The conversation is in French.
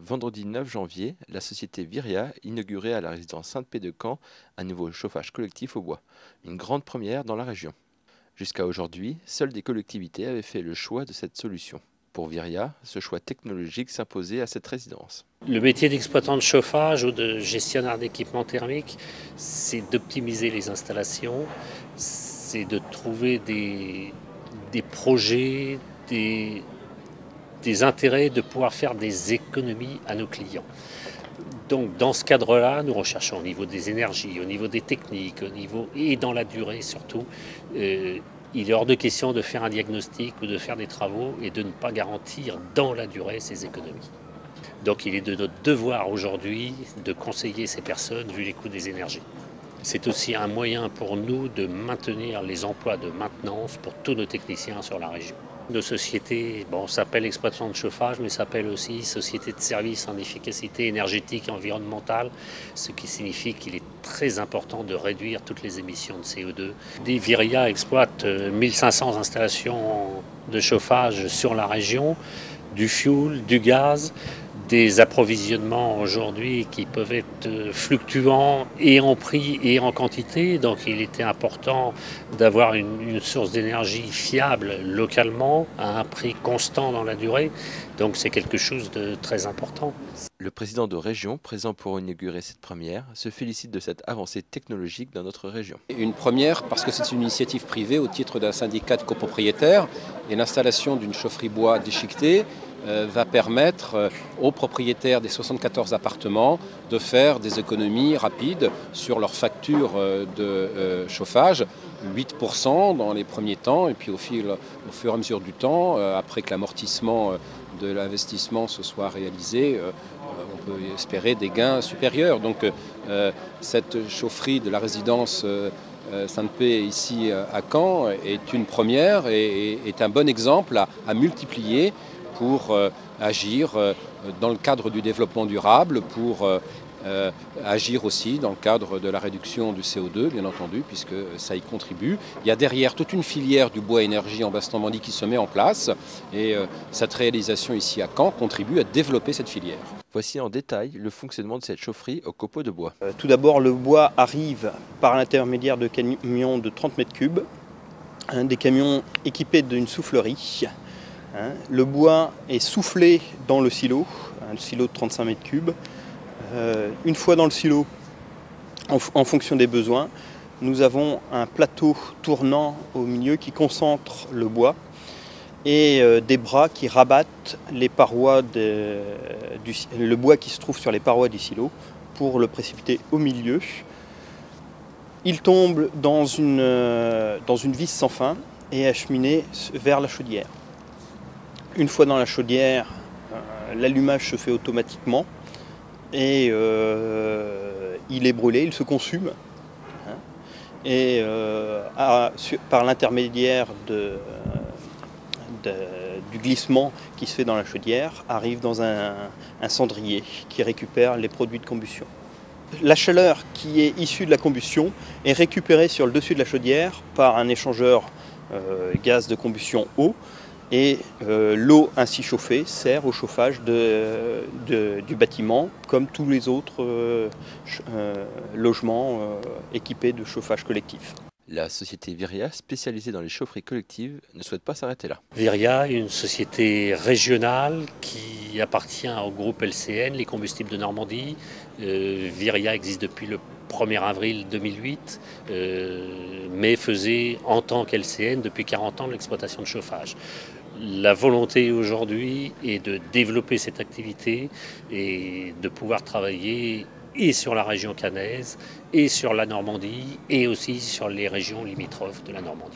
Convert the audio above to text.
Vendredi 9 janvier, la société Viria inaugurait à la résidence Sainte-Paix de Caen un nouveau chauffage collectif au bois, une grande première dans la région. Jusqu'à aujourd'hui, seules des collectivités avaient fait le choix de cette solution. Pour Viria, ce choix technologique s'imposait à cette résidence. Le métier d'exploitant de chauffage ou de gestionnaire d'équipement thermique, c'est d'optimiser les installations, c'est de trouver des projets, des intérêts, de pouvoir faire des économies à nos clients. Donc dans ce cadre-là, nous recherchons au niveau des énergies, au niveau des techniques, et dans la durée surtout. Il est hors de question de faire un diagnostic ou de faire des travaux et de ne pas garantir dans la durée ces économies. Donc il est de notre devoir aujourd'hui de conseiller ces personnes vu les coûts des énergies. C'est aussi un moyen pour nous de maintenir les emplois de maintenance pour tous nos techniciens sur la région. Nos sociétés s'appellent exploitant de chauffage, mais s'appellent aussi société de services en efficacité énergétique et environnementale, ce qui signifie qu'il est très important de réduire toutes les émissions de CO2. Viria exploite 1500 installations de chauffage sur la région, du fioul, du gaz, des approvisionnements aujourd'hui qui peuvent être fluctuants et en prix et en quantité. Donc il était important d'avoir une source d'énergie fiable localement à un prix constant dans la durée. Donc c'est quelque chose de très important. Le président de région, présent pour inaugurer cette première, se félicite de cette avancée technologique dans notre région. Une première parce que c'est une initiative privée au titre d'un syndicat de copropriétaires et l'installation d'une chaufferie bois déchiquetée va permettre aux propriétaires des 74 appartements de faire des économies rapides sur leur facture de chauffage, 8% dans les premiers temps, et puis au fur et à mesure du temps, après que l'amortissement de l'investissement se soit réalisé, on peut espérer des gains supérieurs. Donc cette chaufferie de la résidence Sainte-Paix ici à Caen est une première et est un bon exemple à multiplier pour agir dans le cadre du développement durable, pour agir aussi dans le cadre de la réduction du CO2, bien entendu, puisque ça y contribue. Il y a derrière toute une filière du bois énergie en Basse-Normandie qui se met en place et cette réalisation ici à Caen contribue à développer cette filière. Voici en détail le fonctionnement de cette chaufferie au copeaux de bois. Tout d'abord, le bois arrive par l'intermédiaire de camions de 30 mètres cubes, des camions équipés d'une soufflerie. Le bois est soufflé dans le silo de 35 mètres cubes. Une fois dans le silo, en fonction des besoins, nous avons un plateau tournant au milieu qui concentre le bois et des bras qui rabattent les parois le bois qui se trouve sur les parois du silo pour le précipiter au milieu. Il tombe dans une vis sans fin et est acheminé vers la chaudière. Une fois dans la chaudière, l'allumage se fait automatiquement et il est brûlé, il se consume. Et par l'intermédiaire du glissement qui se fait dans la chaudière, arrive dans un cendrier qui récupère les produits de combustion. La chaleur qui est issue de la combustion est récupérée sur le dessus de la chaudière par un échangeur gaz de combustion eau. Et l'eau ainsi chauffée sert au chauffage du bâtiment comme tous les autres logements équipés de chauffage collectif. La société Viria, spécialisée dans les chaufferies collectives, ne souhaite pas s'arrêter là. Viria est une société régionale qui appartient au groupe LCN, les combustibles de Normandie. Viria existe depuis le 1er avril 2008, mais faisait en tant qu'LCN depuis 40 ans de l'exploitation de chauffage. La volonté aujourd'hui est de développer cette activité et de pouvoir travailler et sur la région caennaise, et sur la Normandie, et aussi sur les régions limitrophes de la Normandie.